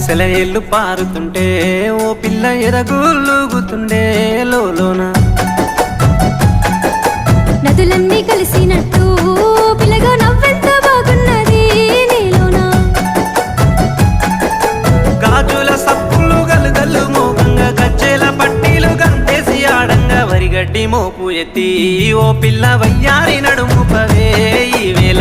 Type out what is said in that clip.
సెలయేళ్ళు పారుతుంటే ఓ పిల్ల ఎరగులుగుతుండే లోన నదులన్నీ కలిసినట్టు పిల్లగా నవ్వెంత బాగున్నది నీలోన గాజుల సప్పులు గలుగల్లు మోగంగా గజ్జెల పట్టీలు గంతేసి ఆడంగా వరిగడ్డి మోపు ఎత్తి ఓ పిల్ల వయ్యారి నడుము పవే ఈ వేళ